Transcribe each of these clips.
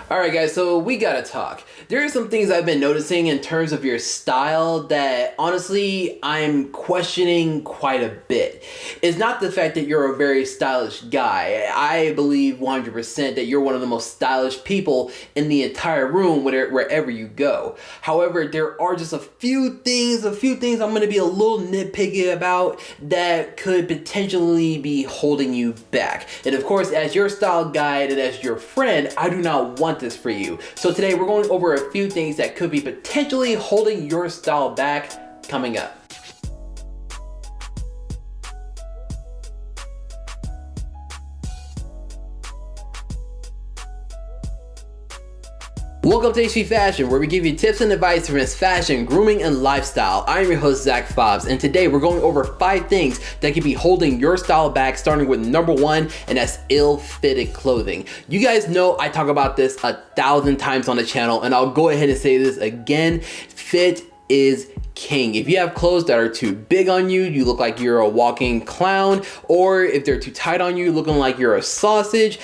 Alright guys, so we gotta talk. There are some things I've been noticing in terms of your style that honestly I'm questioning quite a bit. It's not the fact that you're a very stylish guy. I believe 100% that you're one of the most stylish people in the entire room wherever you go. However, there are just a few things I'm gonna be a little nitpicky about that could potentially be holding you back. And of course, as your style guide and as your friend, I do not want this for you. So today we're going over a few things that could be potentially holding your style back coming up. Welcome to HV Fashion, where we give you tips and advice from fashion, grooming, and lifestyle. I'm your host, Zach Fobbs, and today we're going over 5 things that could be holding your style back, starting with number 1, and that's ill-fitted clothing. You guys know I talk about this 1,000 times on the channel, and I'll go ahead and say this again. Fit is king. If you have clothes that are too big on you, you look like you're a walking clown, or if they're too tight on you, looking like you're a sausage,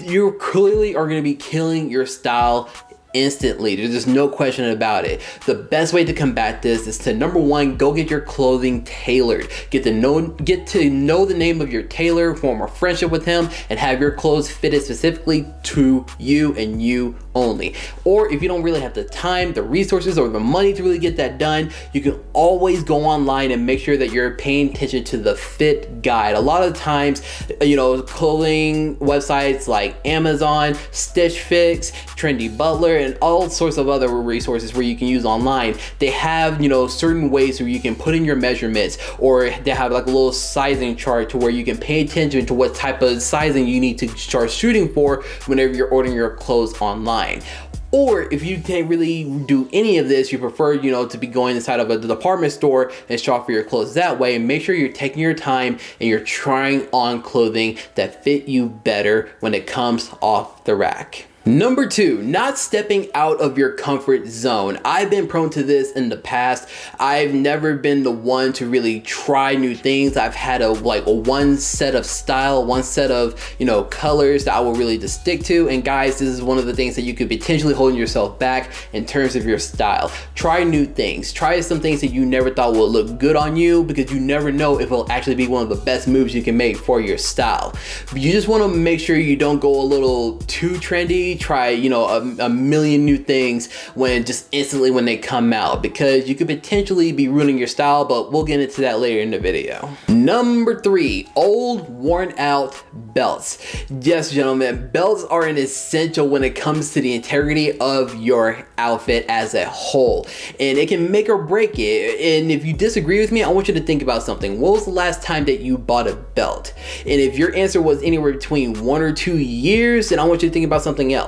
you clearly are going to be killing your style instantly. There's just no question about it. The best way to combat this is to, number 1, go get your clothing tailored. Get to know the name of your tailor, form a friendship with him, and have your clothes fitted specifically to you and you only. Or if you don't really have the time, the resources, or the money to really get that done, you can always go online and make sure that you're paying attention to the fit guide. A lot of times, clothing websites like Amazon, Stitch Fix, Trendy Butler, and all sorts of other resources where you can use online, they have certain ways where you can put in your measurements, or they have like a little sizing chart to where you can pay attention to what type of sizing you need to start shooting for whenever you're ordering your clothes online. Or if you can't really do any of this, you prefer, to be going inside of a department store and shop for your clothes that way, make sure you're taking your time and you're trying on clothing that fit you better when it comes off the rack. Number 2, not stepping out of your comfort zone. I've been prone to this in the past. I've never been the one to really try new things. I've had a one set of style, one set of, colors that I will really just stick to. And guys, this is one of the things that you could potentially holding yourself back in terms of your style. Try new things. Try some things that you never thought would look good on you, because you never know if it'll actually be one of the best moves you can make for your style. But you just want to make sure you don't go a little too trendy. Try a million new things when they come out, because you could potentially be ruining your style, but we'll get into that later in the video. Number 3, old worn out belts. Yes, gentlemen, belts are an essential when it comes to the integrity of your outfit as a whole, and it can make or break it. And if you disagree with me, I want you to think about something. When was the last time that you bought a belt? And if your answer was anywhere between 1 or 2 years, then I want you to think about something else.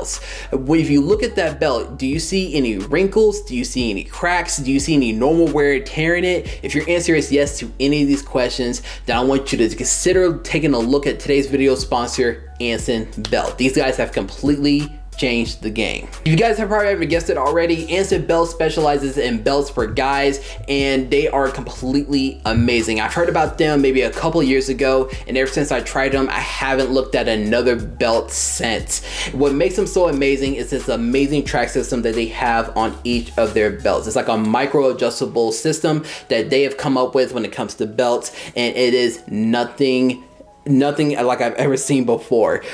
If you look at that belt, do you see any wrinkles? Do you see any cracks? Do you see any normal wear and tear in it? If your answer is yes to any of these questions, then I want you to consider taking a look at today's video sponsor, Anson Belt. These guys have completely changed the game. You guys have probably ever guessed it already. Anson Belt specializes in belts for guys, and they are completely amazing. I've heard about them maybe a couple years ago, and ever since I tried them, I haven't looked at another belt since. What makes them so amazing is this amazing track system that they have on each of their belts. It's like a micro adjustable system that they have come up with when it comes to belts, and it is nothing like I've ever seen before.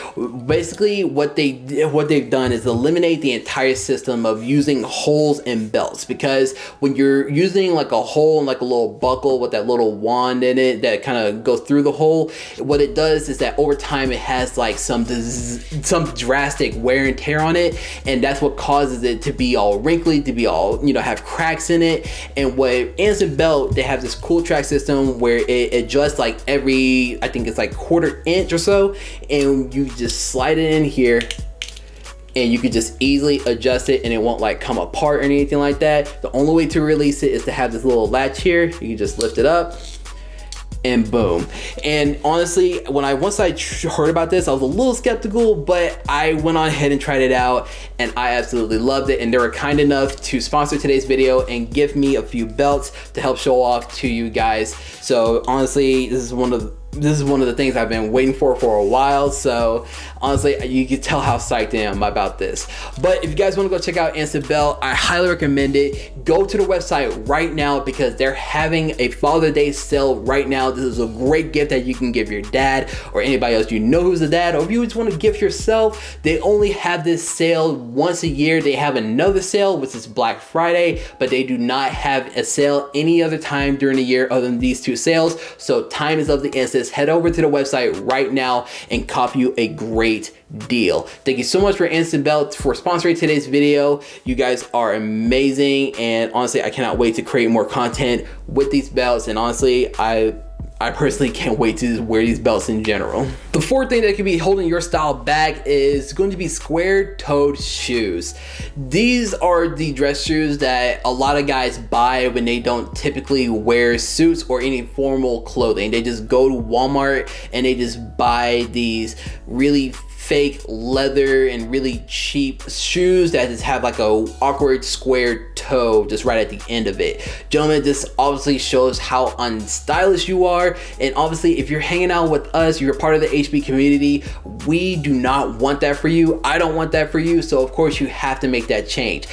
Basically, what they've done is eliminate the entire system of using holes in belts, because when you're using like a hole and like a little buckle with that little wand in it that kind of goes through the hole, what it does is that over time it has like some drastic wear and tear on it, and that's what causes it to be all wrinkly, to be all have cracks in it. And what Anson Belt, they have this cool track system where it adjusts like every, I think it's like 1/4 inch or so, and you just slide it in here and you could just easily adjust it, and it won't like come apart or anything like that. The only way to release it is to have this little latch here. You can just lift it up and boom. And honestly, once I heard about this, I was a little skeptical, but I went on ahead and tried it out, and I absolutely loved it. And they were kind enough to sponsor today's video and give me a few belts to help show off to you guys. So honestly, this is one of the things I've been waiting for a while. So honestly, you can tell how psyched I am about this. But if you guys want to go check out Anston Belt, I highly recommend it. Go to the website right now because they're having a Father's Day sale right now. This is a great gift that you can give your dad or anybody else you know who's a dad, or if you just want to gift yourself. They only have this sale once a year. They have another sale, which is Black Friday, but they do not have a sale any other time during the year other than these two sales. So time is of the essence. Head over to the website right now and cop you a great deal. Thank you so much for Anston Belt for sponsoring today's video. You guys are amazing, and honestly, I cannot wait to create more content with these belts. And honestly, I personally can't wait to wear these belts in general. The fourth thing that could be holding your style back is going to be square-toed shoes. These are the dress shoes that a lot of guys buy when they don't typically wear suits or any formal clothing. They just go to Walmart and they just buy these really fake leather and really cheap shoes that just have like a awkward square toe just right at the end of it. Gentlemen, this obviously shows how unstylish you are, and obviously if you're hanging out with us, you're part of the HB community, we do not want that for you. I don't want that for you, so of course you have to make that change.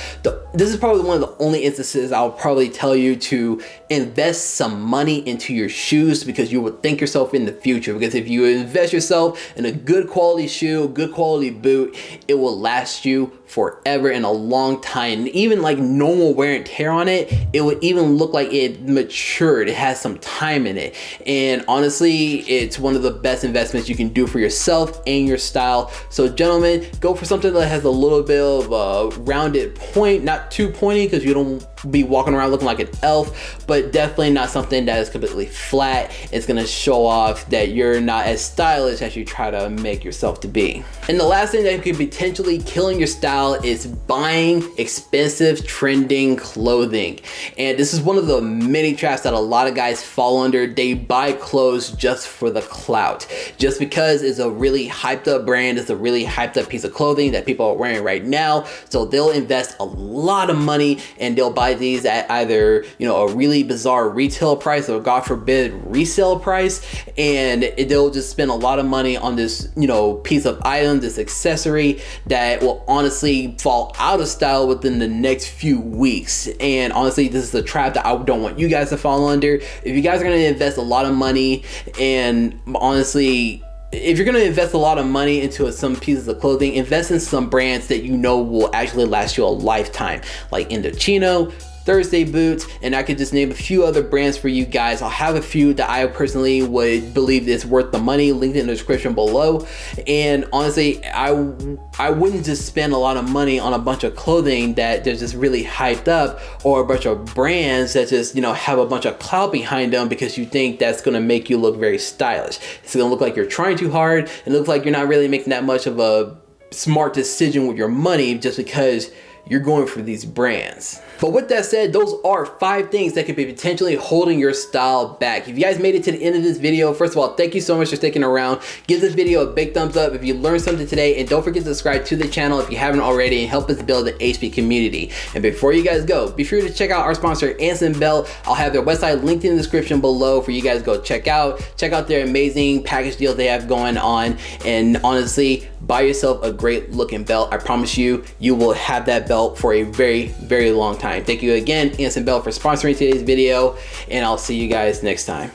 This is probably one of the only instances I'll probably tell you to invest some money into your shoes, because you will thank yourself in the future. Because if you invest yourself in a good quality shoe, good quality boot, it will last you forever and a long time. And even like normal wear and tear on it, it would even look like it matured. It has some time in it. And honestly, it's one of the best investments you can do for yourself and your style. So gentlemen, go for something that has a little bit of a rounded point, not too pointy because you don't be walking around looking like an elf, but definitely not something that is completely flat. It's gonna show off that you're not as stylish as you try to make yourself to be. And the last thing that could be potentially killing your style is buying expensive trending clothing. And this is one of the many traps that a lot of guys fall under. They buy clothes just for the clout, just because it's a really hyped up brand, it's a really hyped up piece of clothing that people are wearing right now. So they'll invest a lot of money and they'll buy these at either, you know, a really bizarre retail price or God forbid resale price, and they'll just spend a lot of money on this, you know, piece of item, this accessory that will honestly fall out of style within the next few weeks. And honestly, this is a trap that I don't want you guys to fall under. If you guys are going to invest a lot of money, and honestly, if you're going to invest a lot of money into some pieces of clothing, invest in some brands that you know will actually last you a lifetime, like Indochino, Thursday Boots, and I could just name a few other brands for you guys. I'll have a few that I personally would believe is worth the money, linked in the description below. And honestly, I wouldn't just spend a lot of money on a bunch of clothing that they're just really hyped up, or a bunch of brands that just, you know, have a bunch of clout behind them because you think that's gonna make you look very stylish. It's gonna look like you're trying too hard, and it looks like you're not really making that much of a smart decision with your money just because you're going for these brands. But with that said, those are 5 things that could be potentially holding your style back. If you guys made it to the end of this video, first of all, thank you so much for sticking around. Give this video a big thumbs up if you learned something today, and don't forget to subscribe to the channel if you haven't already, and help us build the HB community. And before you guys go, be sure to check out our sponsor, Anston Belt. I'll have their website linked in the description below for you guys to go check out. Check out their amazing package deals they have going on, and honestly, buy yourself a great looking belt. I promise you, you will have that belt for a very, very long time. Thank you again, Anston Belt, for sponsoring today's video, and I'll see you guys next time.